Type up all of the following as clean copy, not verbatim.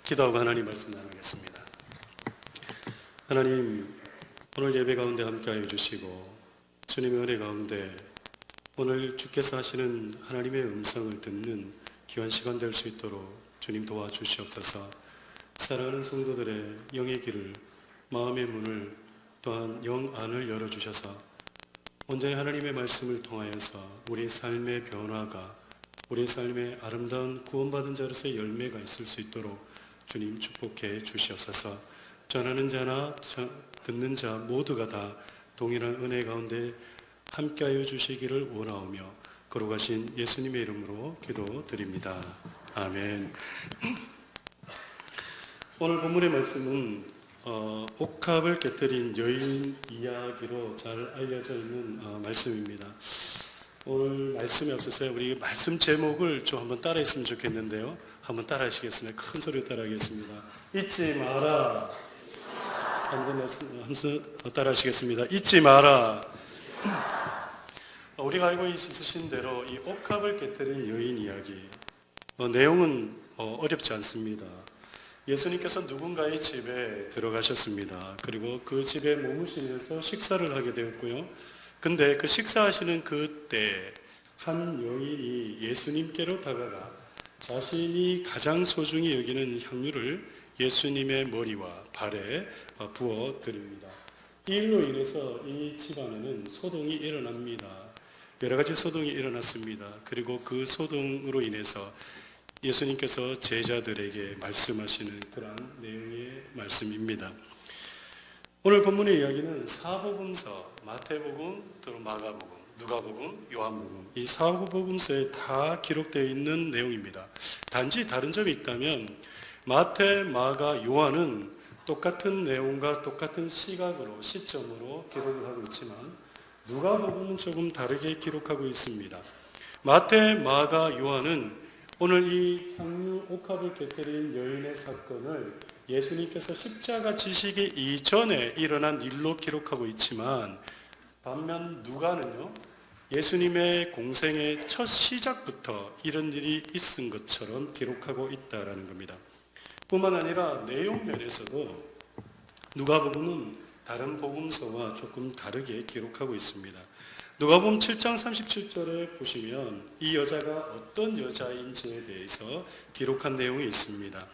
기도하고 하나님 말씀 나누겠습니다. 하나님, 오늘 예배 가운데 함께하여 주시고 주님의 은혜 가운데 오늘 주께서 하시는 하나님의 음성을 듣는 귀한 시간 될 수 있도록 주님 도와주시옵소서. 사랑하는 성도들의 영의 길을, 마음의 문을, 또한 영 안을 열어주셔서 온전히 하나님의 말씀을 통하여서 우리의 삶의 변화가, 우리의 삶의 아름다운 구원받은 자로서의 열매가 있을 수 있도록 주님 축복해 주시옵소서. 전하는 자나 듣는 자 모두가 다 동일한 은혜 가운데 함께하여 주시기를 원하오며 거룩하신 예수님의 이름으로 기도드립니다. 아멘. 오늘 본문의 말씀은 옥합을 깨뜨린 여인 이야기로 잘 알려져 있는 말씀입니다. 오늘 말씀이 없어서 우리 말씀 제목을 좀 한번 따라했으면 좋겠는데요. 한번 따라하시겠습니다. 큰 소리로 따라하겠습니다. 잊지 마라. 한번 따라하시겠습니다. 잊지 마라. 우리가 알고 있으신 대로 이 옥합을 깨뜨린 여인 이야기, 내용은 어렵지 않습니다. 예수님께서 누군가의 집에 들어가셨습니다. 그리고 그 집에 머무시면서 식사를 하게 되었고요. 근데 그 식사하시는 그때 한 여인이 예수님께로 다가가 자신이 가장 소중히 여기는 향유를 예수님의 머리와 발에 부어 드립니다. 이 일로 인해서 이 집안에는 소동이 일어납니다. 여러 가지 소동이 일어났습니다. 그리고 그 소동으로 인해서 예수님께서 제자들에게 말씀하시는 그러한 내용의 말씀입니다. 오늘 본문의 이야기는 사복음서, 마태복음, 또 마가복음, 누가복음, 요한복음, 이 사복음서에 다 기록되어 있는 내용입니다. 단지 다른 점이 있다면 마태, 마가, 요한은 똑같은 내용과 똑같은 시점으로 기록을 하고 있지만 누가복음은 조금 다르게 기록하고 있습니다. 마태, 마가, 요한은 오늘 이 향유 옥합을 깨뜨린 여인의 사건을 예수님께서 십자가 지시기 이전에 일어난 일로 기록하고 있지만 반면 누가는요, 예수님의 공생의 첫 시작부터 이런 일이 있은 것처럼 기록하고 있다라는 겁니다. 뿐만 아니라 내용 면에서도 누가복음은 다른 복음서와 조금 다르게 기록하고 있습니다. 누가복음 7장 37절에 보시면 이 여자가 어떤 여자인지에 대해서 기록한 내용이 있습니다.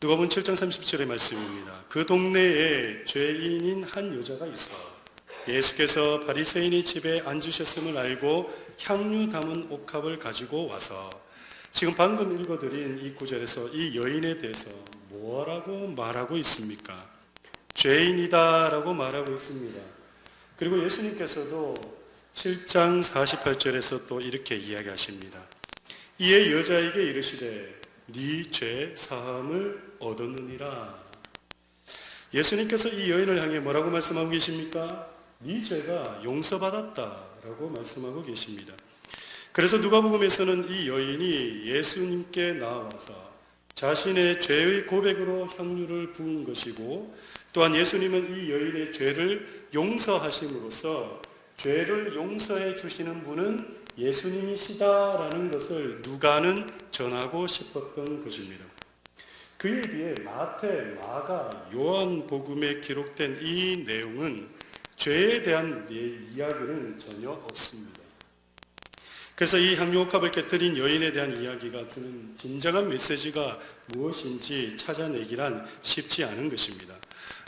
누가복음 7장 37절의 말씀입니다. 그 동네에 죄인인 한 여자가 있어 예수께서 바리새인의 집에 앉으셨음을 알고 향유 담은 옥합을 가지고 와서, 지금 방금 읽어드린 이 구절에서 이 여인에 대해서 뭐라고 말하고 있습니까? 죄인이다라고 말하고 있습니다. 그리고 예수님께서도 7장 48절에서 또 이렇게 이야기하십니다. 이에 여자에게 이르시되 네 죄 사함을 얻었느니라. 예수님께서 이 여인을 향해 뭐라고 말씀하고 계십니까? 네 죄가 용서받았다라고 말씀하고 계십니다. 그래서 누가복음에서는 이 여인이 예수님께 나와서 자신의 죄의 고백으로 향유를 부은 것이고, 또한 예수님은 이 여인의 죄를 용서하심으로써 죄를 용서해 주시는 분은 예수님이시다라는 것을 누가는 전하고 싶었던 것입니다. 그에 비해 마태, 마가, 요한복음에 기록된 이 내용은 죄에 대한 이야기는 전혀 없습니다. 그래서 이 향유옥합을 깨뜨린 여인에 대한 이야기가 주는 진정한 메시지가 무엇인지 찾아내기란 쉽지 않은 것입니다.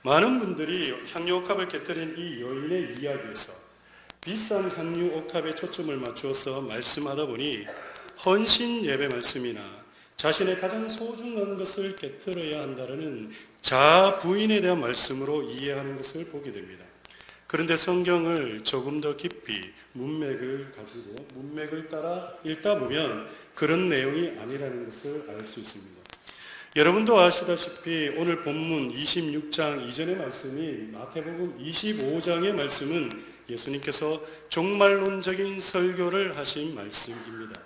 많은 분들이 향유옥합을 깨뜨린 이 여인의 이야기에서 비싼 향유옥합에 초점을 맞추어서 말씀하다 보니 헌신 예배 말씀이나 자신의 가장 소중한 것을 깨뜨려야 한다는 자아 부인에 대한 말씀으로 이해하는 것을 보게 됩니다. 그런데 성경을 조금 더 깊이 문맥을 따라 읽다 보면 그런 내용이 아니라는 것을 알 수 있습니다. 여러분도 아시다시피 오늘 본문 26장 이전의 말씀인 마태복음 25장의 말씀은 예수님께서 종말론적인 설교를 하신 말씀입니다.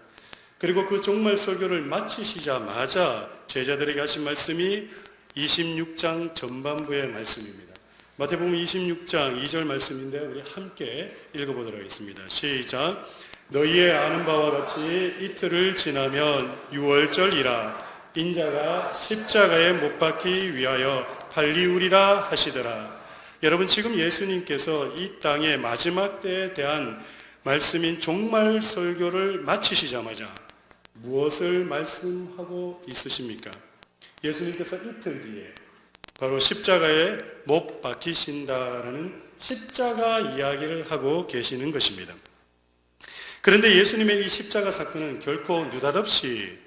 그리고 그 종말 설교를 마치시자마자 제자들에게 하신 말씀이 26장 전반부의 말씀입니다. 마태복음 26장 2절 말씀인데 우리 함께 읽어보도록 하겠습니다. 시작. 너희의 아는 바와 같이 이틀을 지나면 유월절이라. 인자가 십자가에 못 박기 위하여 팔리우리라 하시더라. 여러분, 지금 예수님께서 이 땅의 마지막 때에 대한 말씀인 종말 설교를 마치시자마자 무엇을 말씀하고 있으십니까? 예수님께서 이틀 뒤에 바로 십자가에 못 박히신다라는 십자가 이야기를 하고 계시는 것입니다. 그런데 예수님의 이 십자가 사건은 결코 느닷없이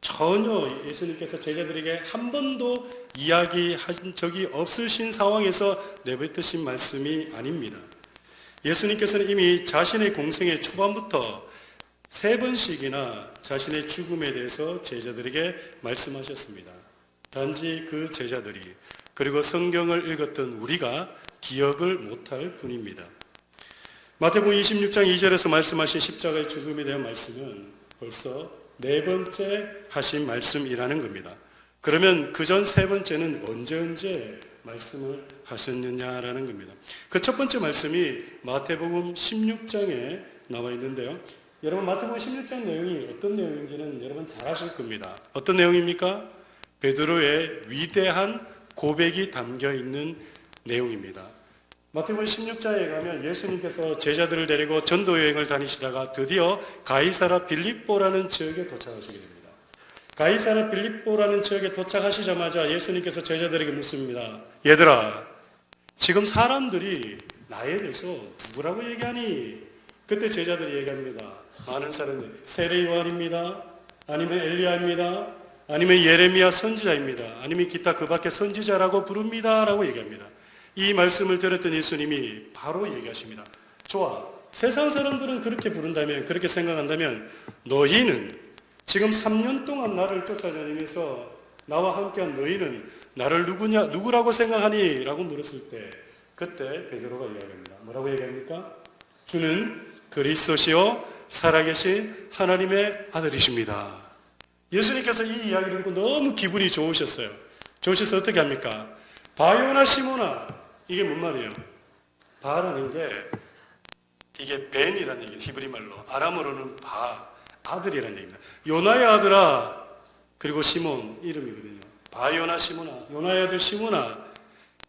전혀 예수님께서 제자들에게 한 번도 이야기한 적이 없으신 상황에서 내뱉으신 말씀이 아닙니다. 예수님께서는 이미 자신의 공생의 초반부터 3번씩이나 자신의 죽음에 대해서 제자들에게 말씀하셨습니다. 단지 그 제자들이 그리고 성경을 읽었던 우리가 기억을 못할 뿐입니다. 마태복음 26장 2절에서 말씀하신 십자가의 죽음에 대한 말씀은 벌써 4번째 하신 말씀이라는 겁니다. 그러면 그 전 3번째는 언제 말씀을 하셨느냐라는 겁니다. 그 첫 번째 말씀이 마태복음 16장에 나와 있는데요. 여러분, 마태복음 16장 내용이 어떤 내용인지는 여러분 잘 아실 겁니다. 어떤 내용입니까? 베드로의 위대한 고백이 담겨 있는 내용입니다. 마태복음 16장에 가면 예수님께서 제자들을 데리고 전도 여행을 다니시다가 드디어 가이사라 빌립보라는 지역에 도착하시게 됩니다. 가이사라 빌립보라는 지역에 도착하시자마자 예수님께서 제자들에게 묻습니다. 얘들아, 지금 사람들이 나에 대해서 누구라고 얘기하니? 그때 제자들이 얘기합니다. 많은 사람들이 세례 요한입니다. 아니면 엘리야입니다. 아니면 예레미야 선지자입니다. 아니면 기타 그 밖에 선지자라고 부릅니다. 라고 얘기합니다. 이 말씀을 들었던 예수님이 바로 얘기하십니다. 좋아. 세상 사람들은 그렇게 부른다면, 그렇게 생각한다면 너희는 지금 3년 동안 나를 쫓아다니면서 나와 함께한 너희는 나를 누구라고 생각하니? 라고 물었을 때 그때 베드로가 이야기합니다. 뭐라고 얘기합니까? 주는 그리스도시요 살아계신 하나님의 아들이십니다. 예수님께서 이 이야기를 듣고 너무 기분이 좋으셨어요. 좋으셔서 어떻게 합니까? 바요나 시모나, 이게 뭔 말이에요? 바라는 게 이게 벤이라는 얘기예요. 히브리 말로. 아람어로는 바, 아들이라는 얘기입니다. 요나의 아들아, 그리고 시몬 이름이거든요. 바요나 시모나, 요나의 아들 시모나.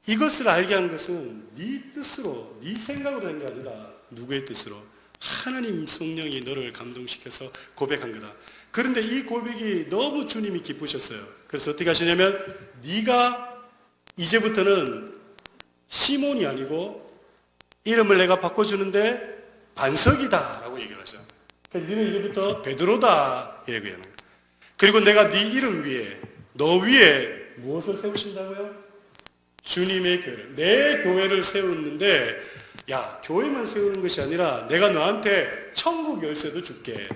이것을 알게 한 것은 네 뜻으로, 네 생각으로 된 게 아니라 누구의 뜻으로? 하나님 성령이 너를 감동시켜서 고백한 거다. 그런데 이 고백이 너무 주님이 기쁘셨어요. 그래서 어떻게 하시냐면 네가 이제부터는 시몬이 아니고 이름을 내가 바꿔주는데 반석이다 라고 얘기를 하죠. 그러니까 너는 이제부터 베드로다 얘기하는 거예요. 그리고 내가 네 이름 위에, 너 위에 무엇을 세우신다고요? 주님의 교회를, 내 교회를 세웠는데 야, 교회만 세우는 것이 아니라 내가 너한테 천국 열쇠도 줄게.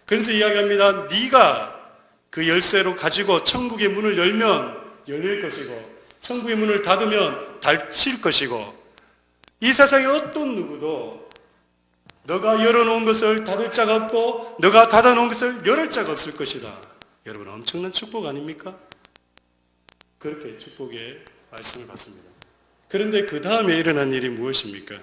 그래서 이야기합니다. 네가 그 열쇠로 가지고 천국의 문을 열면 열릴 것이고 천국의 문을 닫으면 닫힐 것이고 이 세상에 어떤 누구도 너가 열어놓은 것을 닫을 자가 없고 너가 닫아놓은 것을 열을 자가 없을 것이다. 여러분, 엄청난 축복 아닙니까? 그렇게 축복의 말씀을 받습니다. 그런데 그 다음에 일어난 일이 무엇입니까?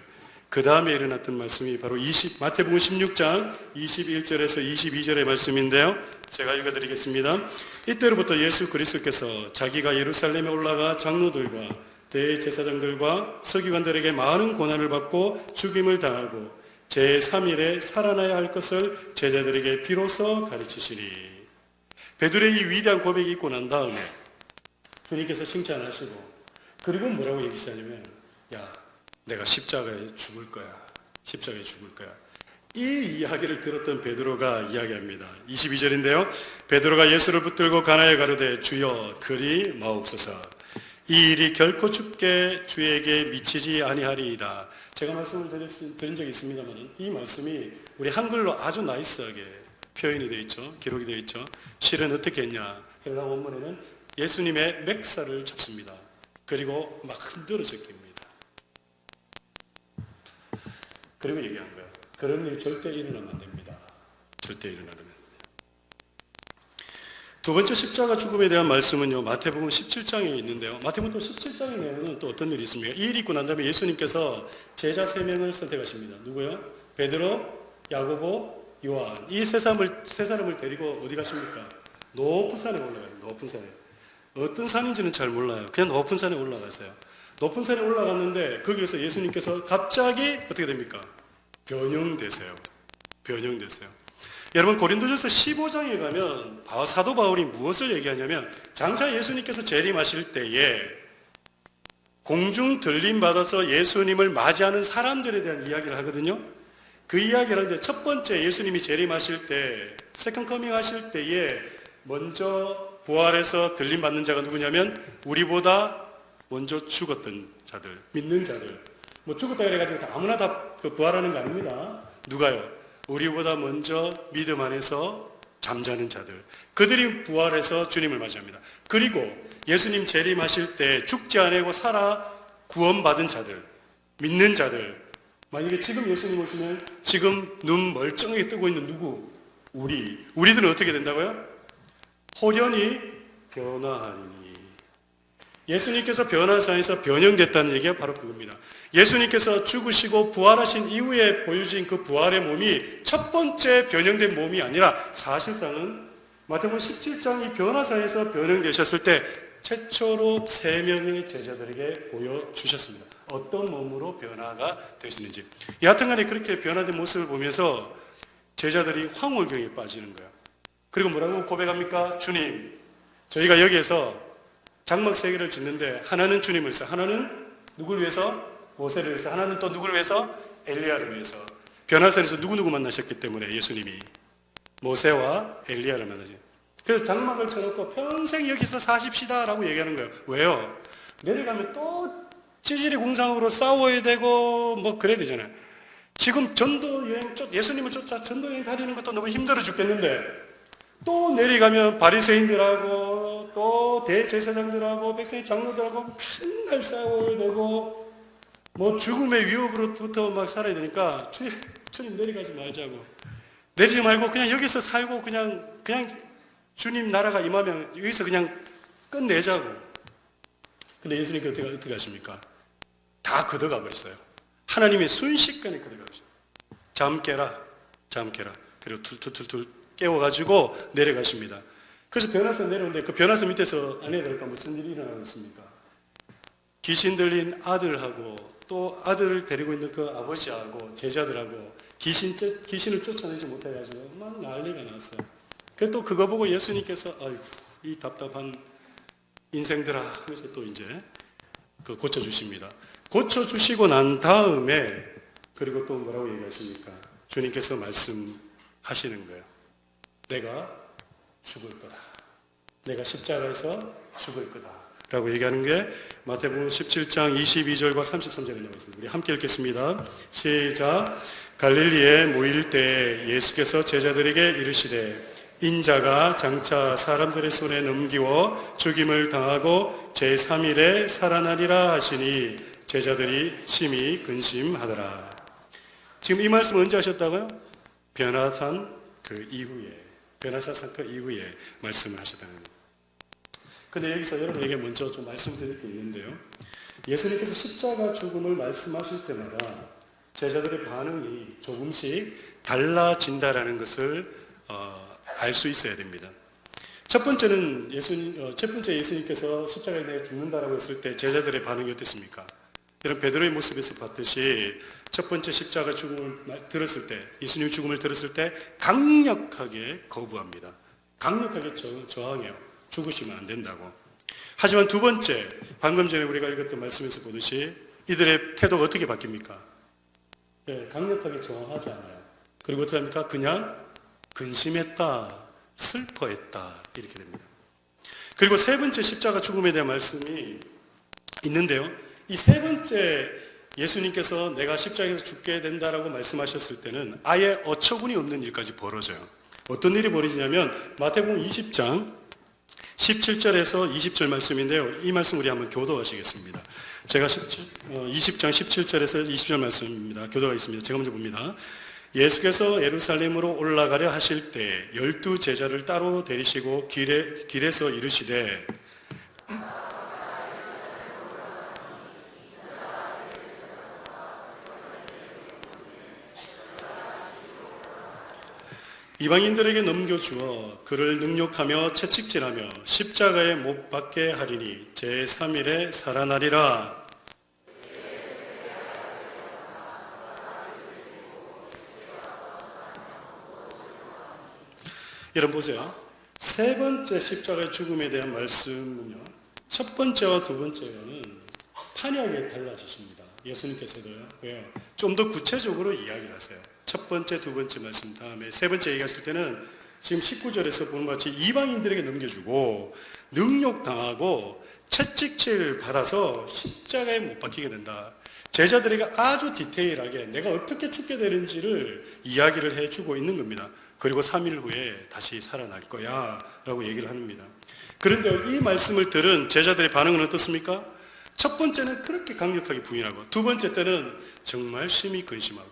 그 다음에 일어났던 말씀이 바로 마태복음 16장 21절에서 22절의 말씀인데요. 제가 읽어드리겠습니다. 이때로부터 예수 그리스도께서 자기가 예루살렘에 올라가 장로들과 대제사장들과 서기관들에게 많은 고난을 받고 죽임을 당하고 제3일에 살아나야 할 것을 제자들에게 비로소 가르치시니. 베드로의 이 위대한 고백이 있고 난 다음에 주님께서 칭찬하시고 그리고 뭐라고 얘기하냐면 야, 내가 십자가에 죽을 거야. 십자가에 죽을 거야. 이 이야기를 들었던 베드로가 이야기합니다. 22절인데요. 베드로가 예수를 붙들고 가나에 가로되 주여 그리 마옵소서. 이 일이 결코 죽게 주에게 미치지 아니하리이다. 제가 말씀을 드린 적이 있습니다만 이 말씀이 우리 한글로 아주 나이스하게 표현이 되어 있죠. 기록이 되어 있죠. 실은 어떻게 했냐. 헬라 원문에는 예수님의 맥살을 잡습니다. 그리고 막 흔들어 제낍니다. 그리고 얘기한 거예요. 그런 일이 절대 일어나면 안 됩니다. 절대 일어나면 안 됩니다. 두 번째 십자가 죽음에 대한 말씀은요, 마태복음 17장에 있는데요. 마태복음 17장의 내용은 또 어떤 일이 있습니까? 이 일이 있고 난 다음에 예수님께서 제자 3명을 선택하십니다. 누구요? 베드로, 야고보, 요한. 이 세 사람을 데리고 어디 가십니까? 높은 산에 올라가요. 높은 산에. 어떤 산인지는 잘 몰라요. 그냥 높은 산에 올라가세요. 높은 산에 올라갔는데 거기에서 예수님께서 갑자기 어떻게 됩니까? 변형되세요. 변형되세요. 여러분 고린도전서 15장에 가면 사도 바울이 무엇을 얘기하냐면 장차 예수님께서 재림하실 때에 공중 들림 받아서 예수님을 맞이하는 사람들에 대한 이야기를 하거든요. 그 이야기를 하는데 첫 번째 예수님이 재림하실 때 세컨 커밍 하실 때에 먼저 부활해서 들림 받는 자가 누구냐면 우리보다 먼저 죽었던 자들, 믿는 자들. 뭐 죽었다 그래가지고 아무나 다 부활하는 거 아닙니다. 누가요? 우리보다 먼저 믿음 안에서 잠자는 자들. 그들이 부활해서 주님을 맞이합니다. 그리고 예수님 재림하실 때 죽지 않고 살아 구원받은 자들, 믿는 자들. 만약에 지금 예수님 오시면 지금 눈 멀쩡하게 뜨고 있는 누구? 우리들은 어떻게 된다고요? 호련히 변화하리니. 예수님께서 변화산에서 변형됐다는 얘기가 바로 그겁니다. 예수님께서 죽으시고 부활하신 이후에 보여진 그 부활의 몸이 첫 번째 변형된 몸이 아니라 사실상은 마태복음 17장 이 변화산에서 변형되셨을 때 최초로 3명의 제자들에게 보여주셨습니다. 어떤 몸으로 변화가 되시는지. 여하튼간에 그렇게 변화된 모습을 보면서 제자들이 황홀경에 빠지는 거예요. 그리고 뭐라고 고백합니까? 주님, 저희가 여기에서 장막 3개를 짓는데 하나는 주님을 위해서, 하나는 누굴 위해서? 모세를 위해서, 하나는 또 누구를 위해서? 엘리야를 위해서. 변화산에서 누구 만나셨기 때문에 예수님이 모세와 엘리야를 만나죠. 그래서 장막을 쳐놓고 평생 여기서 사십시다 라고 얘기하는 거예요. 왜요? 내려가면 또 찌질이 공상으로 싸워야 되고 뭐 그래야 되잖아요. 지금 전도여행, 예수님을 쫓아 전도여행 다니는 것도 너무 힘들어 죽겠는데 또 내려가면 바리새인들하고 또 대제사장들하고 백성의 장로들하고 맨날 싸워야 되고 뭐 죽음의 위협으로부터 막 살아야 되니까 주님 내려가지 말자고. 내리지 말고 그냥 여기서 살고 그냥 주님 나라가 임하면 여기서 그냥 끝내자고. 근데 예수님께서 어떻게 하십니까? 다 걷어가 버렸어요. 하나님이 순식간에 걷어가 버렸어요. 잠 깨라. 그리고 툴툴툴툴 깨워가지고 내려가십니다. 그래서 변화산 내려오는데 그 변화산 밑에서 안 해야 될까 무슨 일이 일어나고 있습니까? 귀신 들린 아들하고 또 아들을 데리고 있는 그 아버지하고 제자들하고 귀신을 쫓아내지 못해가지고 막 난리가 났어요. 또 그거 보고 예수님께서 아이고 이 답답한 인생들아 하면서 또 이제 그 고쳐주십니다. 고쳐주시고 난 다음에 그리고 또 뭐라고 얘기하십니까? 주님께서 말씀하시는 거예요. 내가 죽을 거다. 내가 십자가에서 죽을 거다. 라고 얘기하는 게 마태복음 17장 22절과 33절에 나와 있습니다. 우리 함께 읽겠습니다. 시작. 갈릴리에 모일 때 예수께서 제자들에게 이르시되 인자가 장차 사람들의 손에 넘기워 죽임을 당하고 제3일에 살아나리라 하시니 제자들이 심히 근심하더라. 지금 이 말씀 언제 하셨다고요? 변화산 그 이후에 말씀을 하셨다는 거예요. 근데 여기서 여러분에게 먼저 좀 말씀드릴 게 있는데요. 예수님께서 십자가 죽음을 말씀하실 때마다 제자들의 반응이 조금씩 달라진다라는 것을 알 수 있어야 됩니다. 첫 번째 예수님께서 십자가에 내가 죽는다라고 했을 때 제자들의 반응이 어땠습니까? 여러분 베드로의 모습에서 봤듯이 첫 번째 십자가 죽음을 들었을 때, 예수님의 죽음을 들었을 때 강력하게 거부합니다. 강력하게 저항해요. 죽으시면 안 된다고. 하지만 두 번째, 방금 전에 우리가 읽었던 말씀에서 보듯이 이들의 태도가 어떻게 바뀝니까? 네, 강력하게 저항하지 않아요. 그리고 어떻게 합니까? 그냥 근심했다, 슬퍼했다 이렇게 됩니다. 그리고 세 번째 십자가 죽음에 대한 말씀이 있는데요. 이 세 번째 예수님께서 내가 십자가에서 죽게 된다라고 말씀하셨을 때는 아예 어처구니 없는 일까지 벌어져요. 어떤 일이 벌어지냐면 마태복음 20장 17절에서 20절 말씀인데요. 이 말씀 우리 한번 교도하시겠습니다. 제가 20장 17절에서 20절 말씀입니다. 교도가 있습니다. 제가 먼저 봅니다. 예수께서 예루살렘으로 올라가려 하실 때 12 제자를 따로 데리시고 길에서 이르시되 이방인들에게 넘겨주어 그를 능욕하며 채찍질하며 십자가에 못 박게 하리니 제3일에 살아나리라. 여러분 보세요. 세 번째 십자가의 죽음에 대한 말씀은요, 첫 번째와 두 번째와는 판이하게 달라지십니다. 예수님께서도요. 왜요? 좀 더 구체적으로 이야기를 하세요. 첫 번째, 두 번째 말씀 다음에 세 번째 얘기했을 때는 지금 19절에서 보는 것 같이 이방인들에게 넘겨주고 능욕당하고 채찍질 받아서 십자가에 못 박히게 된다. 제자들에게 아주 디테일하게 내가 어떻게 죽게 되는지를 이야기를 해주고 있는 겁니다. 그리고 3일 후에 다시 살아날 거야 라고 얘기를 합니다. 그런데 이 말씀을 들은 제자들의 반응은 어떻습니까? 첫 번째는 그렇게 강력하게 부인하고 두 번째 때는 정말 심히 근심하고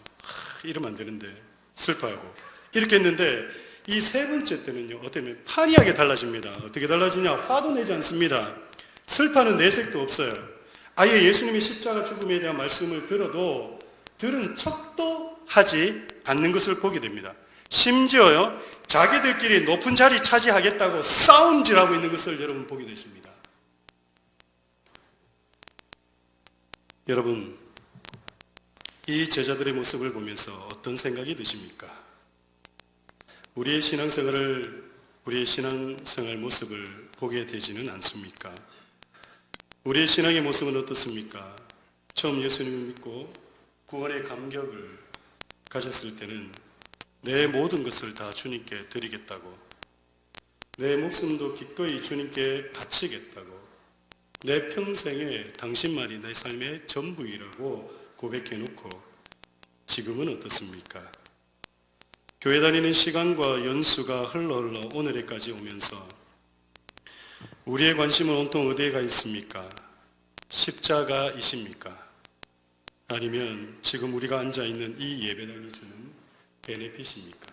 이러면 안 되는데 슬퍼하고 이렇게 했는데 이 세 번째 때는요, 어떻게 판이하게 달라집니다. 어떻게 달라지냐? 화도 내지 않습니다. 슬퍼하는 내색도 없어요. 아예 예수님의 십자가 죽음에 대한 말씀을 들어도 들은 척도 하지 않는 것을 보게 됩니다. 심지어요, 자기들끼리 높은 자리 차지하겠다고 싸움질하고 있는 것을 여러분 보게 되십니다. 여러분, 이 제자들의 모습을 보면서 어떤 생각이 드십니까? 우리의 신앙생활 모습을 보게 되지는 않습니까? 우리의 신앙의 모습은 어떻습니까? 처음 예수님을 믿고 구원의 감격을 가졌을 때는 내 모든 것을 다 주님께 드리겠다고, 내 목숨도 기꺼이 주님께 바치겠다고, 내 평생에 당신만이 내 삶의 전부이라고 고백해놓고 지금은 어떻습니까? 교회 다니는 시간과 연수가 흘러 오늘에까지 오면서 우리의 관심은 온통 어디에 가 있습니까? 십자가이십니까? 아니면 지금 우리가 앉아있는 이 예배당이 주는 베네핏입니까?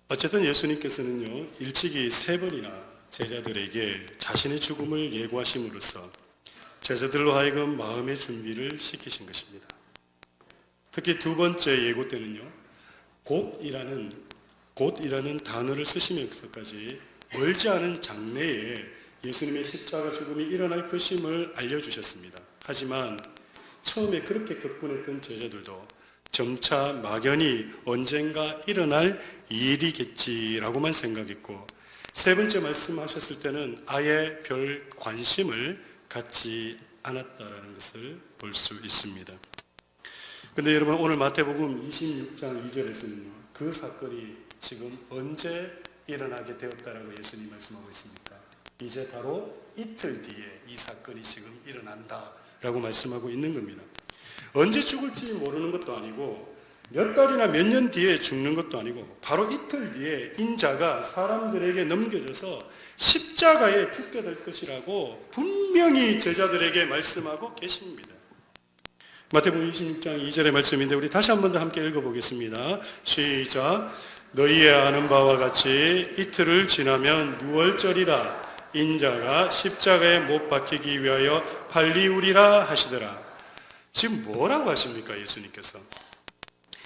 어쨌든 예수님께서는요, 일찍이 3번이나 제자들에게 자신의 죽음을 예고하심으로써 제자들로 하여금 마음의 준비를 시키신 것입니다. 특히 두 번째 예고 때는요, 곧이라는 단어를 쓰시면서까지 멀지 않은 장래에 예수님의 십자가 죽음이 일어날 것임을 알려주셨습니다. 하지만 처음에 그렇게 격분했던 제자들도 점차 막연히 언젠가 일어날 일이겠지라고만 생각했고, 세 번째 말씀하셨을 때는 아예 별 관심을 갖지 않았다라는 것을 볼 수 있습니다. 근데 여러분, 오늘 마태복음 26장 2절에서는요, 그 사건이 지금 언제 일어나게 되었다라고 예수님이 말씀하고 있습니까? 이제 바로 이틀 뒤에 이 사건이 지금 일어난다라고 말씀하고 있는 겁니다. 언제 죽을지 모르는 것도 아니고 몇 달이나 몇 년 뒤에 죽는 것도 아니고 바로 이틀 뒤에 인자가 사람들에게 넘겨져서 십자가에 죽게 될 것이라고 분명히 제자들에게 말씀하고 계십니다. 마태복음 26장 2절의 말씀인데 우리 다시 한 번 더 함께 읽어보겠습니다. 시작. 너희의 아는 바와 같이 이틀을 지나면 유월절이라 인자가 십자가에 못 박히기 위하여 팔리우리라 하시더라. 지금 뭐라고 하십니까?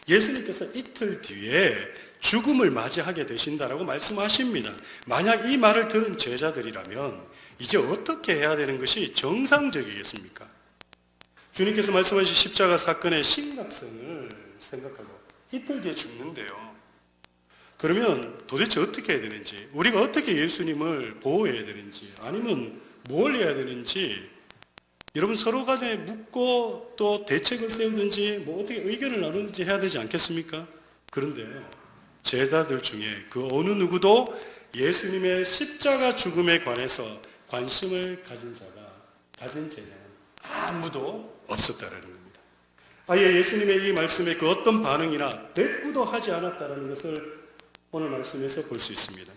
예수님께서 이틀 뒤에 죽음을 맞이하게 되신다라고 말씀하십니다. 만약 이 말을 들은 제자들이라면 이제 어떻게 해야 되는 것이 정상적이겠습니까? 주님께서 말씀하신 십자가 사건의 심각성을 생각하고 이틀 뒤에 죽는데요. 그러면 도대체 어떻게 해야 되는지, 우리가 어떻게 예수님을 보호해야 되는지, 아니면 뭘 해야 되는지 여러분 서로 간에 묻고 또 대책을 세우든지 뭐 어떻게 의견을 나누든지 해야 되지 않겠습니까? 그런데요, 제자들 중에 그 어느 누구도 예수님의 십자가 죽음에 관해서 관심을 가진 제자는 아무도 없었다라는 겁니다. 아예 예수님의 이 말씀에 그 어떤 반응이나 대꾸도 하지 않았다라는 것을 오늘 말씀에서 볼 수 있습니다.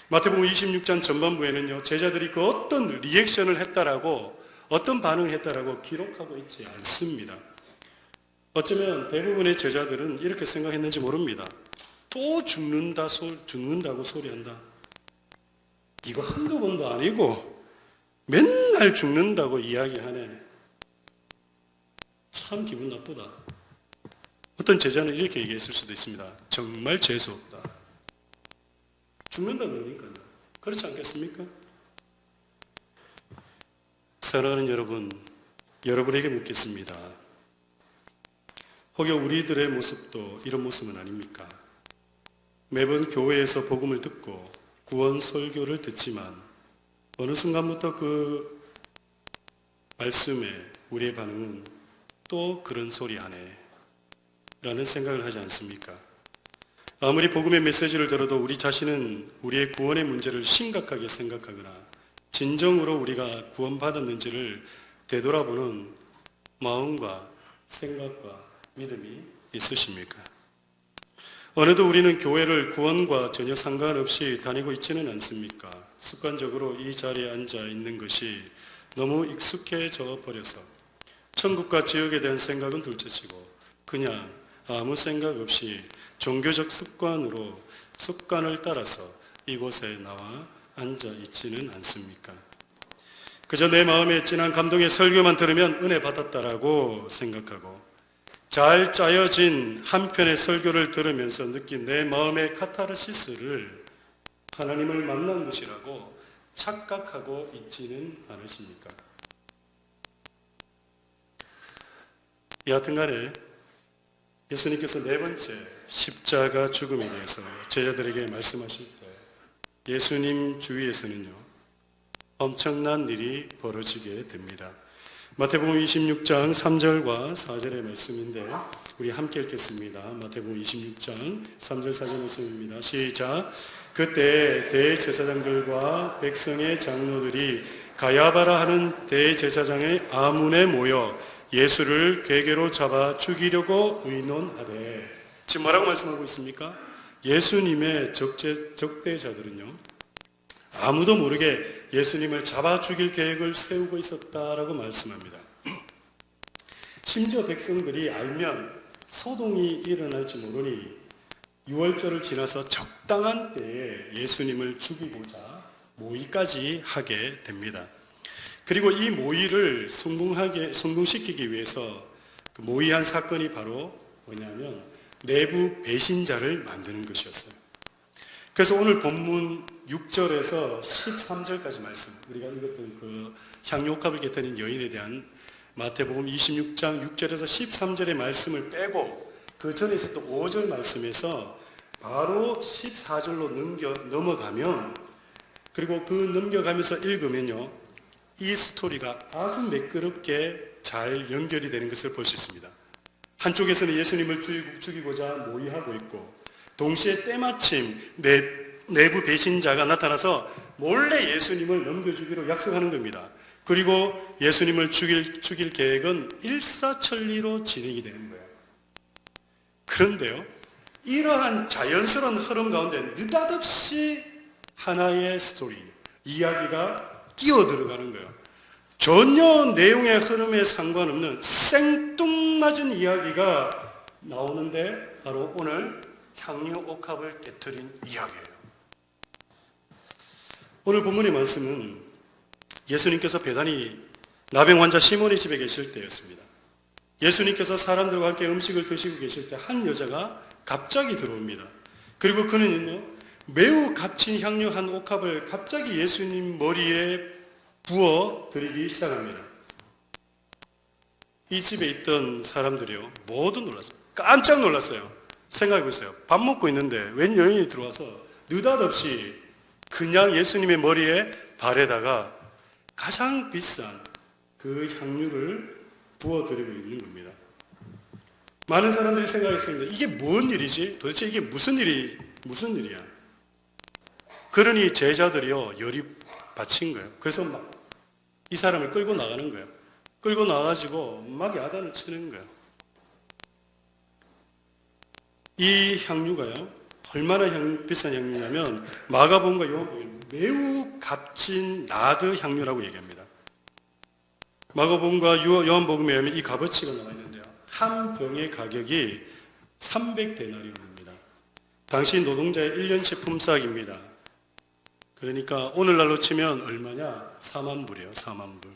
마태복음 26장 전반부에는요, 제자들이 그 어떤 리액션을 했다라고, 어떤 반응을 했다라고 기록하고 있지 않습니다. 어쩌면 대부분의 제자들은 이렇게 생각했는지 모릅니다. 또 죽는다고 소리한다. 이거 한두 번도 아니고 맨날 죽는다고 이야기하네. 참 기분 나쁘다. 어떤 제자는 이렇게 얘기했을 수도 있습니다. 정말 재수없다. 죽는다 그러니까요. 그렇지 않겠습니까? 사랑하는 여러분, 여러분에게 묻겠습니다. 혹여 우리들의 모습도 이런 모습은 아닙니까? 매번 교회에서 복음을 듣고 구원 설교를 듣지만 어느 순간부터 그 말씀에 우리의 반응은 또 그런 소리 하네 라는 생각을 하지 않습니까? 아무리 복음의 메시지를 들어도 우리 자신은 우리의 구원의 문제를 심각하게 생각하거나 진정으로 우리가 구원받았는지를 되돌아보는 마음과 생각과 믿음이 있으십니까? 어느덧 우리는 교회를 구원과 전혀 상관없이 다니고 있지는 않습니까? 습관적으로 이 자리에 앉아 있는 것이 너무 익숙해져 버려서 천국과 지옥에 대한 생각은 둘째치고 그냥 아무 생각 없이 종교적 습관을 따라서 이곳에 나와 앉아 있지는 않습니까? 그저 내 마음에 진한 감동의 설교만 들으면 은혜 받았다라고 생각하고 잘 짜여진 한 편의 설교를 들으면서 느낀 내 마음의 카타르시스를 하나님을 만난 것이라고 착각하고 있지는 않으십니까? 여하튼간에 예수님께서 네 번째 십자가 죽음에 대해서 제자들에게 말씀하실 때 예수님 주위에서는요 엄청난 일이 벌어지게 됩니다. 마태복음 26장 3절과 4절의 말씀인데 우리 함께 읽겠습니다. 마태복음 26장 3절 4절 말씀입니다. 시작. 그때 대제사장들과 백성의 장로들이 가야바라 하는 대제사장의 아문에 모여 예수를 궤계로 잡아 죽이려고 의논하되 지금 뭐라고 말씀하고 있습니까? 예수님의 적대자들은요 아무도 모르게 예수님을 잡아 죽일 계획을 세우고 있었다라고 말씀합니다. 심지어 백성들이 알면 소동이 일어날지 모르니 유월절을 지나서 적당한 때에 예수님을 죽이고자 모의까지 하게 됩니다. 그리고 이 모의를 성공시키기 위해서 그 모의한 사건이 바로 뭐냐면 내부 배신자를 만드는 것이었어요. 그래서 오늘 본문 6절에서 13절까지 말씀, 우리가 읽었던 그 향유옥합을 곁들인 여인에 대한 마태복음 26장 6절에서 13절의 말씀을 빼고 그 전에 있었던 5절 말씀에서 바로 14절로 넘어가면 그리고 그 넘겨가면서 읽으면요 이 스토리가 아주 매끄럽게 잘 연결이 되는 것을 볼 수 있습니다. 한쪽에서는 예수님을 죽이고자 모의하고 있고 동시에 때마침 내부 배신자가 나타나서 몰래 예수님을 넘겨주기로 약속하는 겁니다. 그리고 예수님을 죽일 계획은 일사천리로 진행이 되는 거예요. 그런데요, 이러한 자연스러운 흐름 가운데 느닷없이 하나의 스토리, 이야기가 끼어 들어가는 거예요. 전혀 내용의 흐름에 상관없는 생뚱맞은 이야기가 나오는데 바로 오늘 향유옥합을 깨트린 이야기예요. 오늘 본문의 말씀은 예수님께서 배단이 나병 환자 시몬의 집에 계실 때였습니다. 예수님께서 사람들과 함께 음식을 드시고 계실 때 한 여자가 갑자기 들어옵니다. 그리고 그는요 매우 값진 향유 한 옥합을 갑자기 예수님 머리에 부어 드리기 시작합니다. 이 집에 있던 사람들이요 모두 놀랐어요. 깜짝 놀랐어요. 생각해 보세요. 밥 먹고 있는데 웬 여인이 들어와서 느닷없이 그냥 예수님의 머리에 발에다가 가장 비싼 그 향유를 부어드리고 있는 겁니다. 많은 사람들이 생각했습니다. 이게 뭔 일이지? 도대체 이게 무슨 일이야? 그러니 제자들이요 열이 받친 거예요. 그래서 막 이 사람을 끌고 나가는 거예요. 끌고 나가지고 막 야단을 치는 거예요. 이 향유가요 얼마나 비싼 향유냐면 마가복음과 요한복음 매우 값진 나드 향유라고 얘기합니다. 마가복음과 요한복음에 의하면 이 값어치가 나와 있는데요. 한 병의 가격이 300데나리온입니다. 당시 노동자의 1년치 품삯입니다. 그러니까 오늘날로 치면 얼마냐? 4만 불이에요. 4만 불.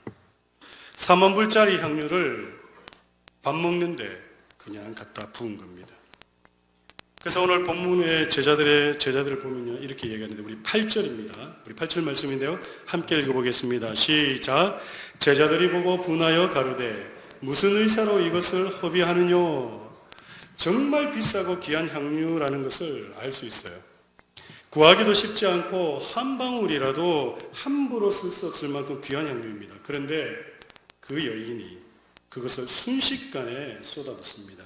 4만 불짜리 향유를 밥 먹는데 그냥 갖다 부은 겁니다. 그래서 오늘 본문의 제자들을 보면요, 이렇게 얘기하는데, 우리 8절입니다. 우리 8절 말씀인데요. 함께 읽어보겠습니다. 시작. 제자들이 보고 분하여 가로되 무슨 의사로 이것을 허비하느뇨? 정말 비싸고 귀한 향유라는 것을 알 수 있어요. 구하기도 쉽지 않고 한 방울이라도 함부로 쓸 수 없을 만큼 귀한 향유입니다. 그런데 그 여인이 그것을 순식간에 쏟아붓습니다.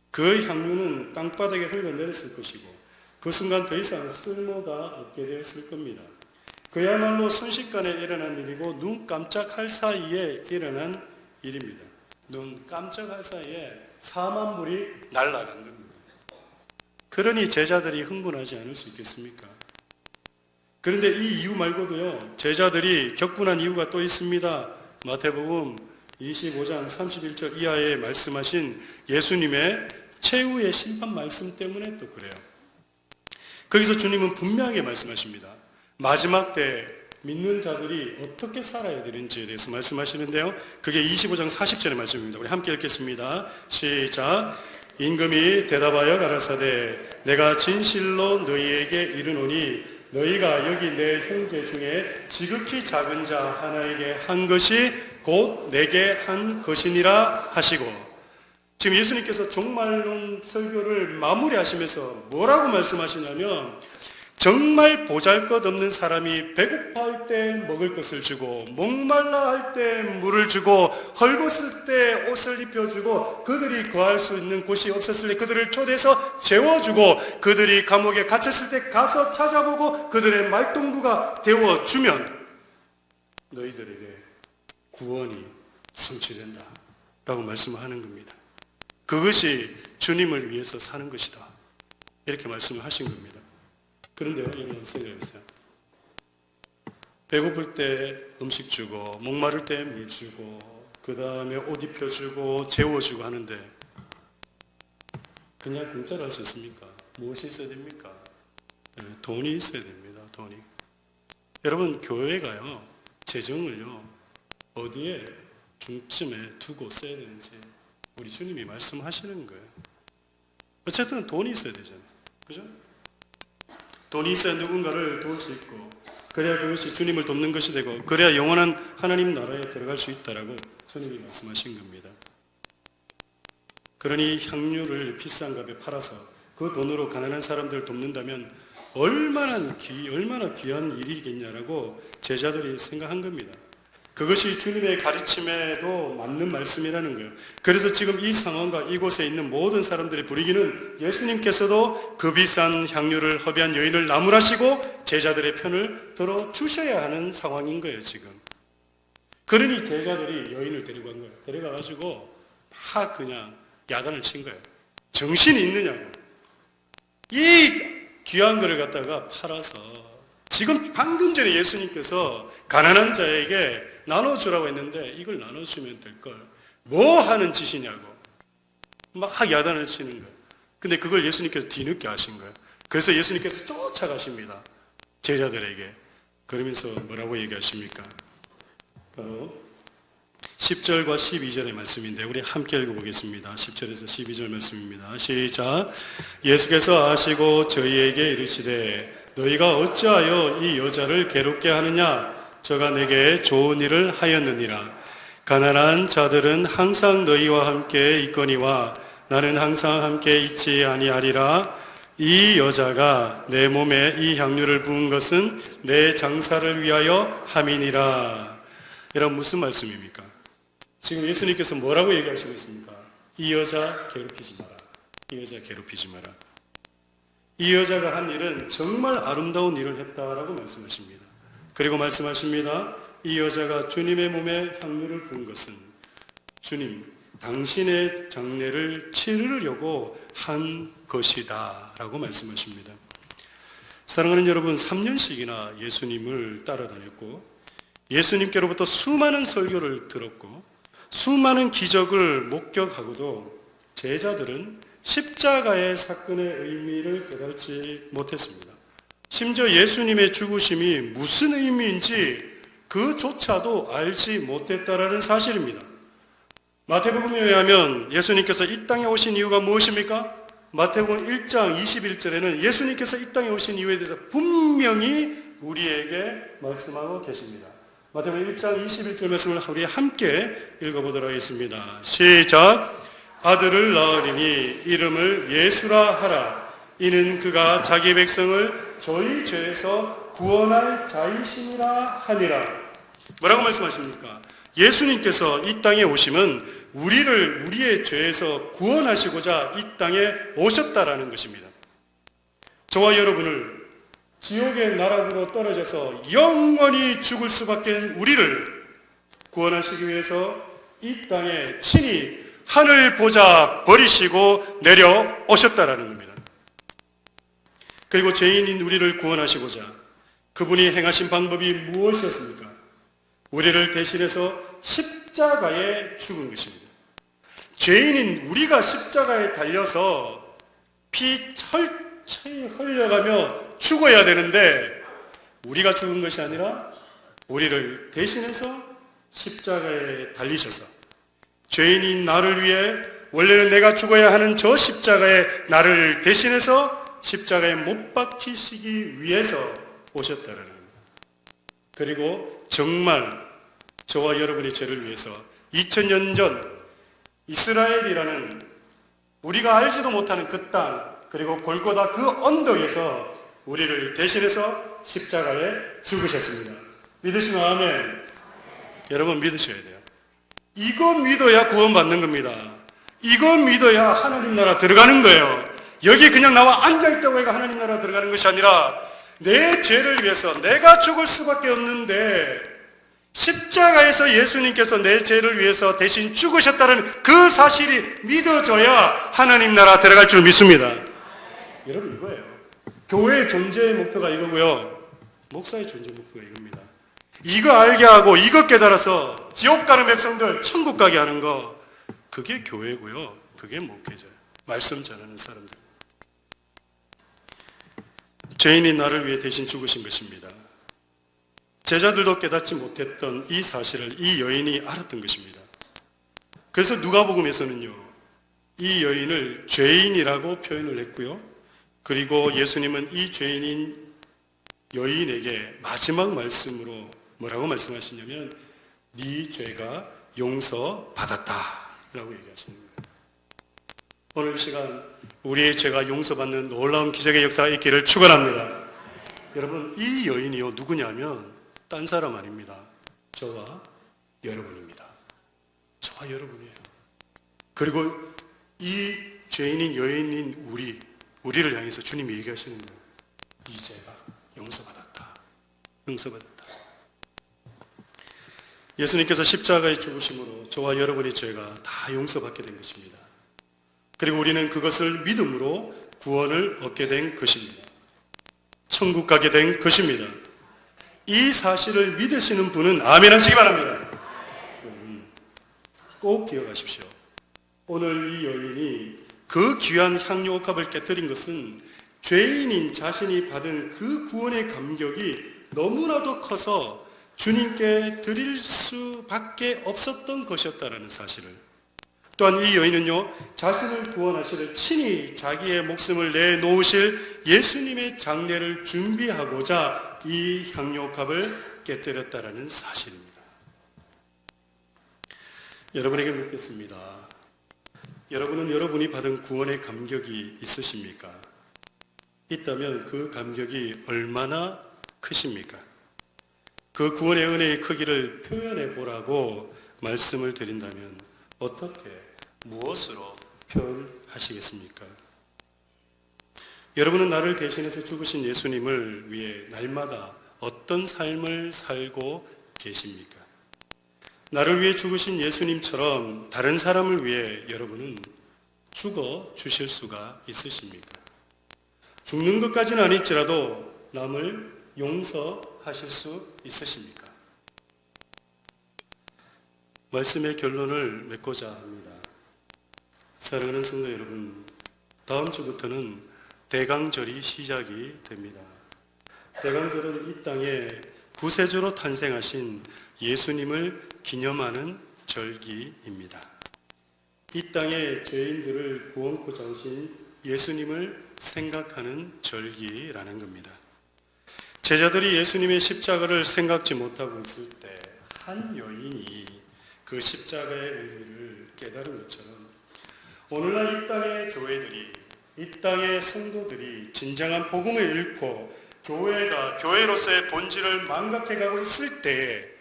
그 향유는 땅바닥에 흘러내렸을 것이고 그 순간 더 이상 쓸모가 없게 되었을 겁니다. 그야말로 순식간에 일어난 일이고 눈 깜짝할 사이에 일어난 일입니다. 눈 깜짝할 사이에 4만 불이 날아간 겁니다. 그러니 제자들이 흥분하지 않을 수 있겠습니까? 그런데 이 이유 말고도요, 제자들이 격분한 이유가 또 있습니다. 마태복음 25장 31절 이하에 말씀하신 예수님의 최후의 심판 말씀 때문에 또 그래요. 거기서 주님은 분명하게 말씀하십니다. 마지막 때 믿는 자들이 어떻게 살아야 되는지에 대해서 말씀하시는데요. 그게 25장 40절의 말씀입니다. 우리 함께 읽겠습니다. 시작. 임금이 대답하여 가라사대 내가 진실로 너희에게 이르노니 너희가 여기 내 형제 중에 지극히 작은 자 하나에게 한 것이 곧 내게 한 것이니라 하시고, 지금 예수님께서 종말론 설교를 마무리하시면서 뭐라고 말씀하시냐면, 정말 보잘것없는 사람이 배고파할 때 먹을 것을 주고 목말라 할 때 물을 주고 헐벗을 때 옷을 입혀주고 그들이 거할 수 있는 곳이 없었을 때 그들을 초대해서 재워주고 그들이 감옥에 갇혔을 때 가서 찾아보고 그들의 말동무가 되어주면 너희들에게 구원이 성취된다 라고 말씀을 하는 겁니다. 그것이 주님을 위해서 사는 것이다, 이렇게 말씀을 하신 겁니다. 그런데요, 여러분 생각해보세요. 배고플 때 음식 주고 목마를 때 물 주고 그 다음에 옷 입혀주고 재워주고 하는데 그냥 공짜로 할 수 있습니까? 무엇이 있어야 됩니까? 돈이 있어야 됩니다. 돈이. 여러분, 교회가요, 재정을요 어디에 중점에 두고 써야 되는지 우리 주님이 말씀하시는 거예요. 어쨌든 돈이 있어야 되잖아요. 그죠? 돈이 있어야 누군가를 도울 수 있고, 그래야 그것이 주님을 돕는 것이 되고, 그래야 영원한 하나님 나라에 들어갈 수 있다라고 주님이 말씀하신 겁니다. 그러니 향유를 비싼 값에 팔아서 그 돈으로 가난한 사람들을 돕는다면 얼마나 귀한 일이겠냐라고 제자들이 생각한 겁니다. 그것이 주님의 가르침에도 맞는 말씀이라는 거예요. 그래서 지금 이 상황과 이곳에 있는 모든 사람들의 분위기는 예수님께서도 그 비싼 향유를 허비한 여인을 나무라시고 제자들의 편을 들어주셔야 하는 상황인 거예요, 지금. 그러니 제자들이 여인을 데리고 간 거예요. 데려가가지고 막 그냥 야단을 친 거예요. 정신이 있느냐고. 이 귀한 거를 갖다가 팔아서 지금 방금 전에 예수님께서 가난한 자에게 나눠주라고 했는데 이걸 나눠주면 될 걸 뭐 하는 짓이냐고 막 야단을 치는 거예요. 근데 그걸 예수님께서 뒤늦게 하신 거예요. 그래서 예수님께서 쫓아가십니다, 제자들에게. 그러면서 뭐라고 얘기하십니까? 바로 10절과 12절의 말씀인데 우리 함께 읽어보겠습니다. 10절에서 12절 말씀입니다. 시작. 예수께서 아시고 저희에게 이르시되 너희가 어찌하여 이 여자를 괴롭게 하느냐? 저가 내게 좋은 일을 하였느니라. 가난한 자들은 항상 너희와 함께 있거니와 나는 항상 함께 있지 아니하리라. 이 여자가 내 몸에 이 향유를 부은 것은 내 장사를 위하여 함이니라. 여러분, 무슨 말씀입니까? 지금 예수님께서 뭐라고 얘기하시고 있습니까? 이 여자 괴롭히지 마라. 이 여자 괴롭히지 마라. 이 여자가 한 일은 정말 아름다운 일을 했다라고 말씀하십니다. 그리고 말씀하십니다. 이 여자가 주님의 몸에 향유를 부은 것은 주님, 당신의 장례를 치르려고 한 것이다 라고 말씀하십니다. 사랑하는 여러분, 3년씩이나 예수님을 따라다녔고 예수님께로부터 수많은 설교를 들었고 수많은 기적을 목격하고도 제자들은 십자가의 사건의 의미를 깨닫지 못했습니다. 심지어 예수님의 죽으심이 무슨 의미인지 그조차도 알지 못했다라는 사실입니다. 마태복음에 의하면 예수님께서 이 땅에 오신 이유가 무엇입니까? 마태복음 1장 21절에는 예수님께서 이 땅에 오신 이유에 대해서 분명히 우리에게 말씀하고 계십니다. 마태복음 1장 21절 말씀을 우리 함께 읽어보도록 하겠습니다. 시작. 아들을 낳으리니 이름을 예수라 하라. 이는 그가 자기 백성을 저희 죄에서 구원할 자이시니라 하니라. 뭐라고 말씀하십니까? 예수님께서 이 땅에 오심은 우리를 우리의 죄에서 구원하시고자 이 땅에 오셨다라는 것입니다. 저와 여러분을 지옥의 나락으로 떨어져서 영원히 죽을 수밖에 우리를 구원하시기 위해서 이 땅에 친히 하늘 보좌 버리시고 내려오셨다라는 겁니다. 그리고 죄인인 우리를 구원하시고자 그분이 행하신 방법이 무엇이었습니까? 우리를 대신해서 십자가에 죽은 것입니다. 죄인인 우리가 십자가에 달려서 피 철철이 흘려가며 죽어야 되는데 우리가 죽은 것이 아니라 우리를 대신해서 십자가에 달리셔서 죄인인 나를 위해 원래는 내가 죽어야 하는 저 십자가에 나를 대신해서 십자가에 못 박히시기 위해서 오셨다라는 겁니다. 그리고 정말 저와 여러분의 죄를 위해서 2000년 전 이스라엘이라는 우리가 알지도 못하는 그 땅, 그리고 골고다 그 언덕에서 우리를 대신해서 십자가에 죽으셨습니다. 믿으시면 아멘. 여러분 믿으셔야 돼요. 이거 믿어야 구원받는 겁니다. 이거 믿어야 하나님 나라 들어가는 거예요. 여기 그냥 나와 앉아있다고 해가 하나님 나라 들어가는 것이 아니라 내 죄를 위해서 내가 죽을 수밖에 없는데 십자가에서 예수님께서 내 죄를 위해서 대신 죽으셨다는 그 사실이 믿어져야 하나님 나라 들어갈 줄 믿습니다. 여러분 이거예요. 교회의 존재의 목표가 이거고요. 목사의 존재 목표가 이겁니다. 이거 알게 하고 이거 깨달아서 지옥 가는 백성들 천국 가게 하는 거, 그게 교회고요. 그게 목회자예요. 말씀 전하는 사람들. 죄인인 나를 위해 대신 죽으신 것입니다. 제자들도 깨닫지 못했던 이 사실을 이 여인이 알았던 것입니다. 그래서 누가복음에서는요, 이 여인을 죄인이라고 표현을 했고요. 그리고 예수님은 이 죄인인 여인에게 마지막 말씀으로 뭐라고 말씀하시냐면 네 죄가 용서받았다 라고 얘기하시는 거예요. 오늘 이 시간 우리의 죄가 용서받는 놀라운 기적의 역사가 있기를 축원합니다. 여러분 이 여인이요 누구냐면 딴 사람 아닙니다. 저와 여러분입니다. 저와 여러분이에요. 그리고 이 죄인인 여인인 우리를 향해서 주님이 얘기하시는 거예요. 이 죄가 용서받았다. 용서받았다. 예수님께서 십자가에 죽으심으로 저와 여러분의 죄가 다 용서받게 된 것입니다. 그리고 우리는 그것을 믿음으로 구원을 얻게 된 것입니다. 천국 가게 된 것입니다. 이 사실을 믿으시는 분은 아멘 하시기 바랍니다. 꼭 기억하십시오. 오늘 이 여인이 그 귀한 향유 옥합을 깨뜨린 것은 죄인인 자신이 받은 그 구원의 감격이 너무나도 커서 주님께 드릴 수밖에 없었던 것이었다는 사실을, 또한 이 여인은요 자신을 구원하시를 친히 자기의 목숨을 내놓으실 예수님의 장례를 준비하고자 이 향유옥합을 깨뜨렸다라는 사실입니다. 여러분에게 묻겠습니다. 여러분은 여러분이 받은 구원의 감격이 있으십니까? 있다면 그 감격이 얼마나 크십니까? 그 구원의 은혜의 크기를 표현해 보라고 말씀을 드린다면 어떻게, 무엇으로 표현하시겠습니까? 여러분은 나를 대신해서 죽으신 예수님을 위해 날마다 어떤 삶을 살고 계십니까? 나를 위해 죽으신 예수님처럼 다른 사람을 위해 여러분은 죽어 주실 수가 있으십니까? 죽는 것까지는 아닐지라도 남을 용서하실 수 있으십니까? 말씀의 결론을 맺고자 합니다. 사랑하는 성도 여러분, 다음 주부터는 대강절이 시작이 됩니다. 대강절은 이 땅에 구세주로 탄생하신 예수님을 기념하는 절기입니다. 이 땅의 죄인들을 구원코자 오신 예수님을 생각하는 절기라는 겁니다. 제자들이 예수님의 십자가를 생각지 못하고 있을 때 한 여인이 그 십자가의 의미를 깨달은 것처럼 오늘날 이 땅의 교회들이, 이 땅의 성도들이 진정한 복음을 잃고 교회가 교회로서의 본질을 망각해가고 있을 때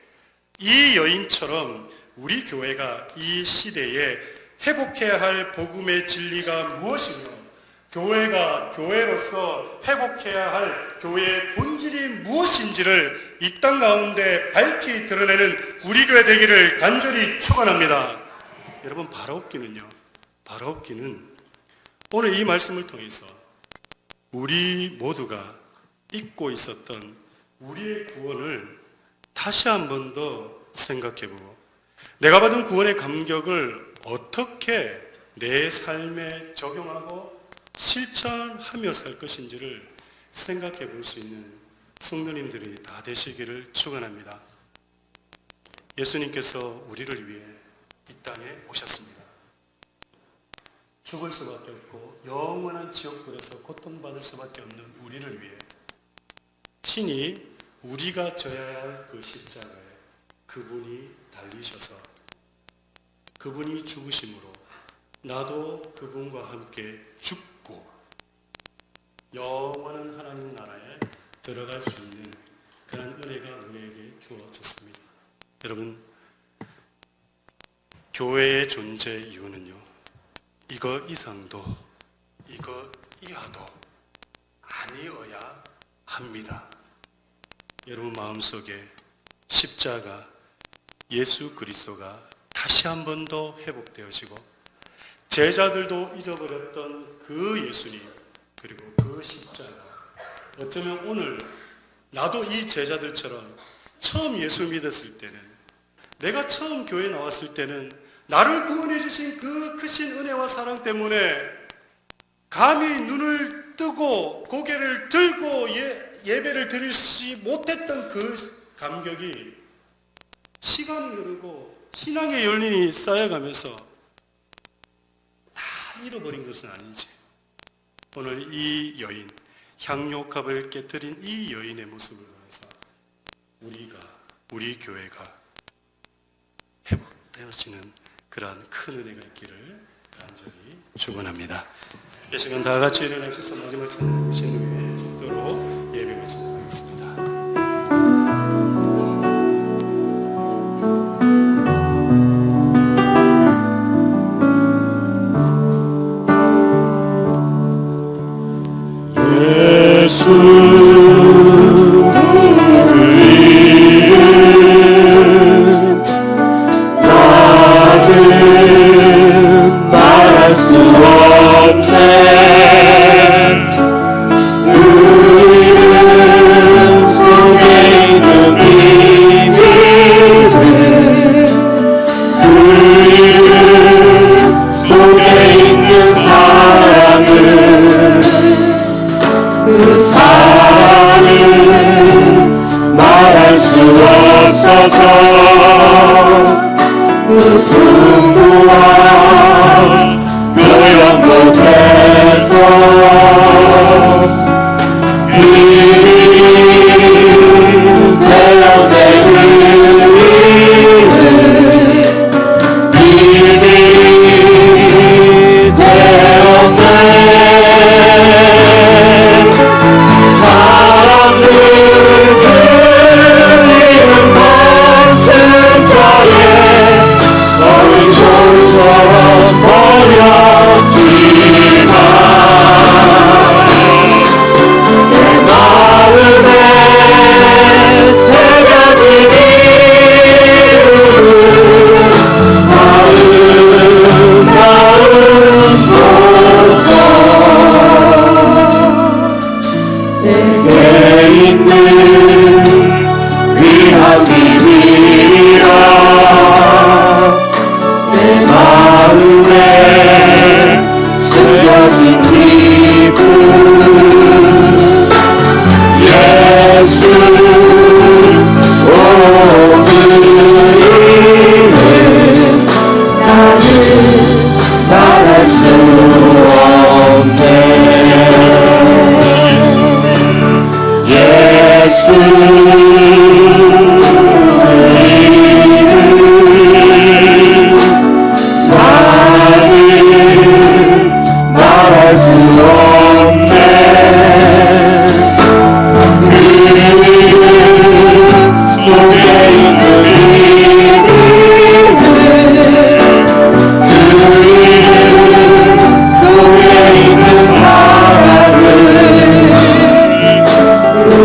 이 여인처럼 우리 교회가 이 시대에 회복해야 할 복음의 진리가 무엇이며 교회가 교회로서 회복해야 할 교회의 본질이 무엇인지를 이 땅 가운데 밝히 드러내는 우리 교회 되기를 간절히 축원합니다. 여러분, 바라옵기는요, 바라옵기는 오늘 이 말씀을 통해서 우리 모두가 잊고 있었던 우리의 구원을 다시 한 번 더 생각해보고 내가 받은 구원의 감격을 어떻게 내 삶에 적용하고 실천하며 살 것인지를 생각해 볼 수 있는 성도님들이 다 되시기를 축원합니다. 예수님께서 우리를 위해 이 땅에 오셨습니다. 죽을 수밖에 없고 영원한 지옥불에서 고통받을 수밖에 없는 우리를 위해 친히 우리가 져야 할 그 십자가에 그분이 달리셔서 그분이 죽으심으로 나도 그분과 함께 죽고 영원한 하나님 나라에 들어갈 수 있는 그런 은혜가 우리에게 주어졌습니다. 여러분, 교회의 존재 이유는요, 이거 이상도 이거 이하도 아니어야 합니다. 여러분 마음속에 십자가 예수 그리스도가 다시 한 번 더 회복되어지고 제자들도 잊어버렸던 그 예수님 그리고 그 십자가, 어쩌면 오늘 나도 이 제자들처럼 처음 예수 믿었을 때는, 내가 처음 교회 나왔을 때는 나를 구원해 주신 그 크신 은혜와 사랑 때문에 감히 눈을 뜨고 고개를 들고 예배를 드리지 못했던 그 감격이 시간이 흐르고 신앙의 연륜이 쌓여가면서 다 잃어버린 것은 아닌지, 오늘 이 여인, 향료값을 깨뜨린 이 여인의 모습을 보면서 우리 교회가 회복되어지는 그러한 큰 은혜가 있기를 간절히 축원합니다. 이 시간 다 같이 일어나셔서 마지막 찬양 부르신 후에 축도로 예배 마치도록 하겠습니다. 수 없네. 말할 수 없네. 속에 있는 속에 있는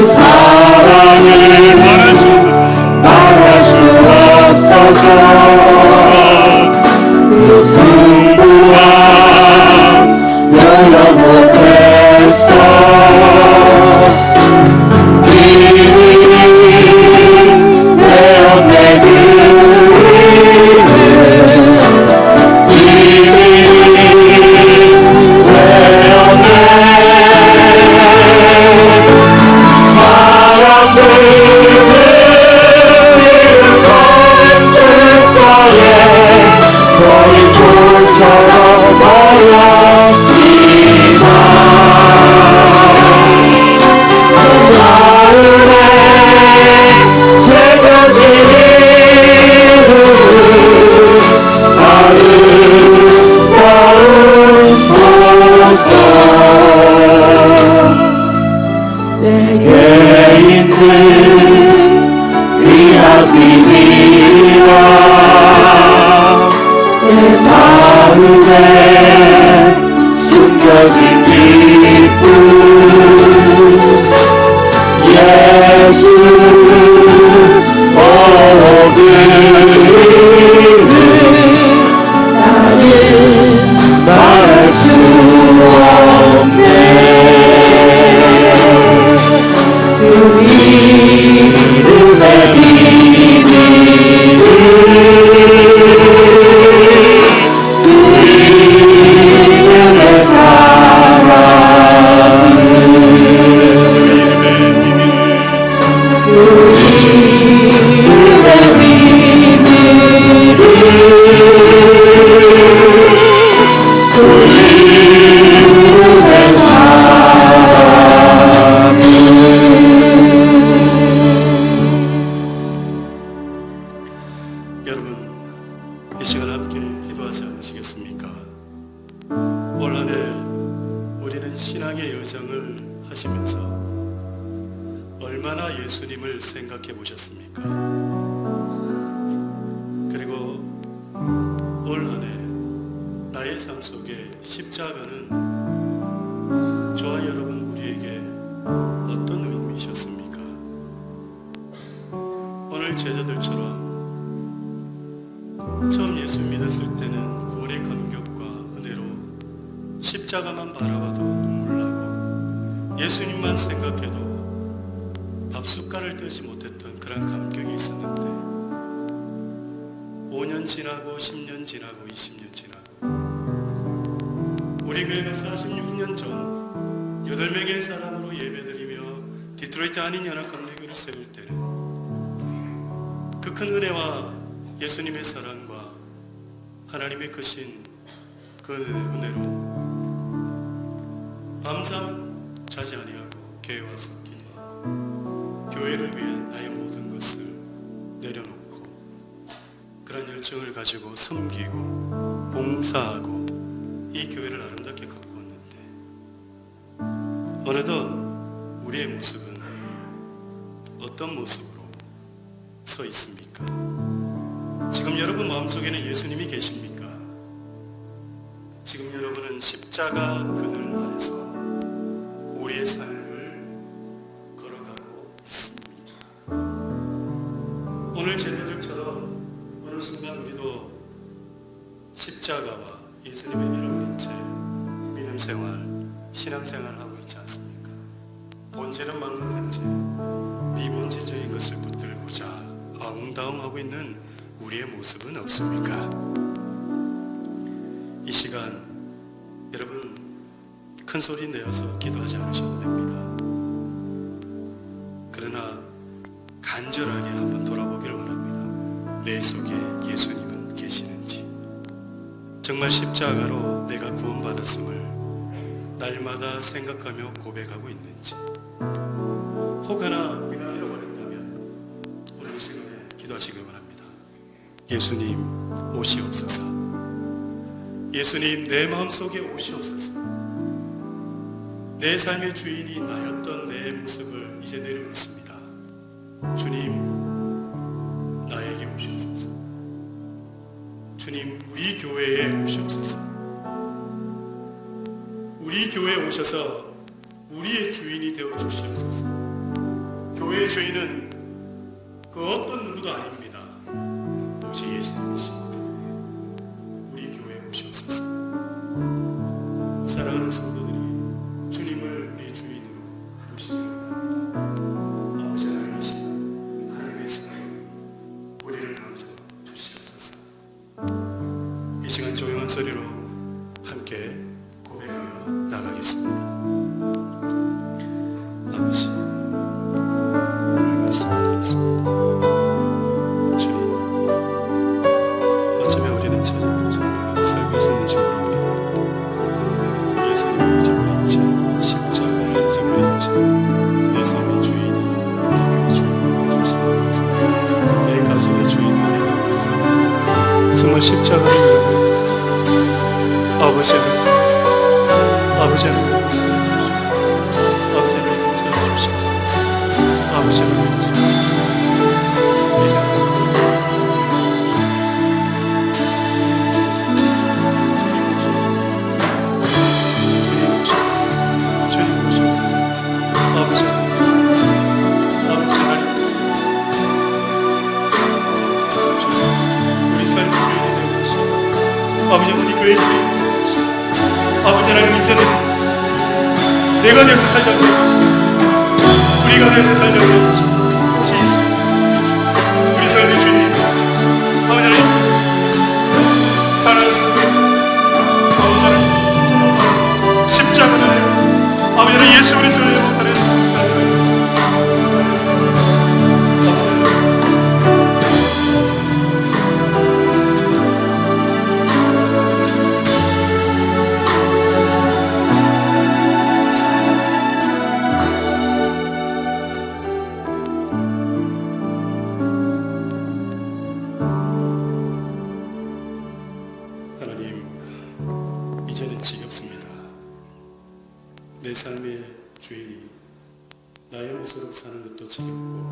사랑을 말할 수 없어서 열려 못했어. 내 없네 왜 없네. 사람들 건질 거에 거의 돌처럼 멀었지만 마음에 새겨진 이름 아름다운 보석 내게 있는 귀한 비밀이라 내 마음에 숨겨진 기쁨 예수 그는 나는 말할 수 없네. 그 이름의 비밀을 그 이름의 사랑을 그 이름의 비밀을 그 이름의 사랑을. 여러분, 이 시간 함께 기도하지 않으시겠습니까? 올 한 해 우리는 신앙의 여정을 하시면서 얼마나 예수님을 생각해 보셨습니까? 그리고 올 한 해 나의 삶 속에 십자가는 저와 여러분 우리에게 어떤 의미이셨습니까? 오늘 제자들처럼 처음 예수 믿었을 때는 구원의 감격과 은혜로 십자가만 바라봐도 눈물 나고 예수님만 생각해도 밥숟갈을 들지 못했던 그런 감격이 있었는데 5년 지나고 10년 지나고 20년 지나고 우리 교회가 46년 전 8명의 사람으로 예배드리며 디트로이트 한인연합감리교를 세울 때는 그 큰 은혜와 예수님의 사랑과 하나님의 크신 그 은혜로 밤잠 자지 아니하고 교회 와서 기도하고 교회를 위해 나의 모든 것을 내려놓고 그런 열정을 가지고 섬기고 봉사하고 이 교회를 아름답게 갖고 왔는데 어느덧 우리의 모습은 어떤 모습으로 서 있습니까? 지금 여러분 마음속에는 예수님이 계십니까? 지금 여러분은 십자가 그늘 아래서 우리의 삶을 걸어가고 있습니다. 오늘 제자들처럼 어느 순간 우리도 십자가와 예수님의 이름을 인채 믿음 생활, 신앙 생활을 하고 있지 않습니까? 본질은 망각한 채 미본질적인 것을 붙들고자 아웅다웅하고 있는 우리의 모습은 없습니까? 이 시간 여러분 큰 소리 내어서 기도하지 않으셔도 됩니다. 그러나 간절하게 한번 돌아보기를 원합니다. 내 속에 예수님은 계시는지, 정말 십자가로 내가 구원받았음을 날마다 생각하며 고백하고 있는지, 혹여나 우리가 기도하시기 원합니다. 예수님 오시옵소서. 예수님 내 마음속에 오시옵소서. 내 삶의 주인이 나였던 내 모습을 이제 내려놓습니다. 주님 나에게 오시옵소서. 주님 우리 교회에 오시옵소서. 우리 교회에 오셔서 우리의 주인이 되어 주시옵소서. 교회의 주인은 그 어떤 누구도 아닙니다. 오직 예수님이십니다. 우리 교회에 오시옵소서. 사랑하는 성도들이 주님을 우리 주인으로 모시기 원합니다. 아버지 하나님이신 하나님의 사랑이 우리를 만져 주시옵소서. 이 시간 조용한 소리로 함께 고백하며 나가겠습니다. 아버지 말씀드렸습니다. 주님, 어쩌면 우리는 전혀 살고 있었는지 모릅니다. 예수님을 잊어버렸지, 십자가를 잊어버렸지, 내 삶의 주인이 우리 교회 주인이 되시는 것은 내 가슴의 주인이 되는 것은 정말 십자가를 잃어버렸어. 아버지 하나님, 아버지 하나님, 아버지 하나님 용서해 주시옵소서. 아버지 하나님 용서해 주시옵소서. 이제 주님 오시옵소서. 아버지 하나님 아버지 하나님 오시옵소서. 우리 삶의 주인이 되어주시고 아버지 하나님 교회의 주인이 되어주시고 아버지 하나님 이제는 내가 되어서 살자고 해주시고 우리가 되어서 살자고 해주시고 오직 예수 우리 삶의 주님 아버지 하나님 사랑하는 성도 아버지 하나님 십자가를 아버지 하나님 예수 그리스도를 회복하는 내 삶의 주인이 나의 모습으로 사는 것도 지겹고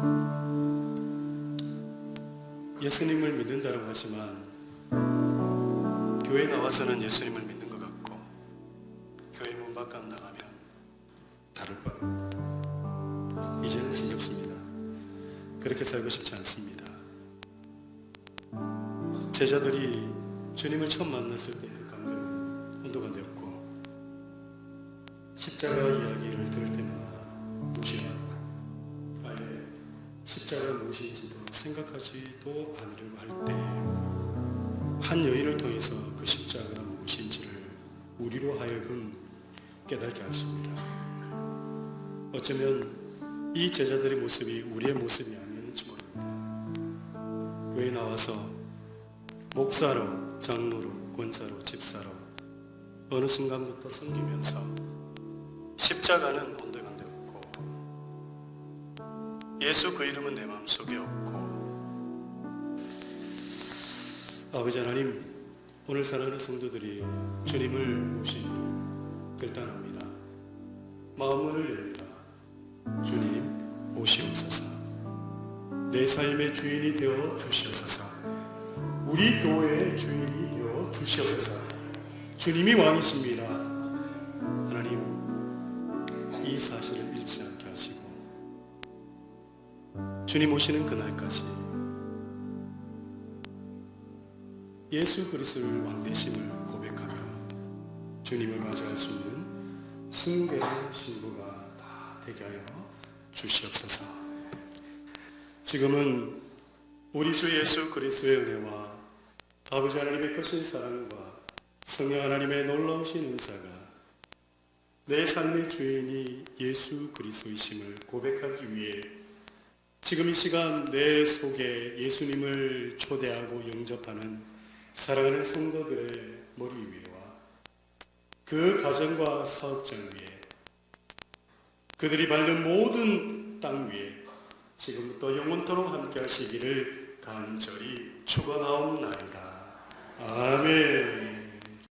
예수님을 믿는다고 하지만 교회 나와서는 예수님을 믿는 것 같고 교회 문 밖에 나가면 다를 바 없고 이제는 지겹습니다. 그렇게 살고 싶지 않습니다. 제자들이 주님을 처음 만났을 때 그 감정은 온도가 되었고 십자가 이야기를 들을 때마다 무시하고 아예 십자가 무엇인지도 생각하지도 않으려고 할 때 한 여인을 통해서 그 십자가가 무엇인지를 우리로 하여금 깨닫게 하십니다. 어쩌면 이 제자들의 모습이 우리의 모습이 아니었는지 모릅니다. 교회에 나와서 목사로, 장로로, 권사로, 집사로 어느 순간부터 섬기면서 십자가는 온데간데 없고 예수 그 이름은 내 마음속에 없고 아버지 하나님 오늘 사랑하는 성도들이 주님을 모시니 결단합니다. 마음문을 엽니다. 주님 오시옵소서. 내 삶의 주인이 되어 주시옵소서. 우리 교회의 주인이 되어 주시옵소서. 주님이 왕이십니다. 하나님 이 사실을 잃지 않게 하시고 주님 오시는 그날까지 예수 그리스도를 왕되심을 고백하며 주님을 맞이할 수 있는 순결의 신부가 다 되게 하여 주시옵소서. 지금은 우리 주 예수 그리스도의 은혜와 아버지 하나님의 크신 사랑과 성령 하나님의 놀라우신 은사가 내 삶의 주인이 예수 그리스도이심을 고백하기 위해 지금 이 시간 내 속에 예수님을 초대하고 영접하는 사랑하는 성도들의 머리 위와 그 가정과 사업장 위에 그들이 밟는 모든 땅 위에 지금부터 영원토록 함께 하시기를 간절히 축원하옵나이다. 아멘.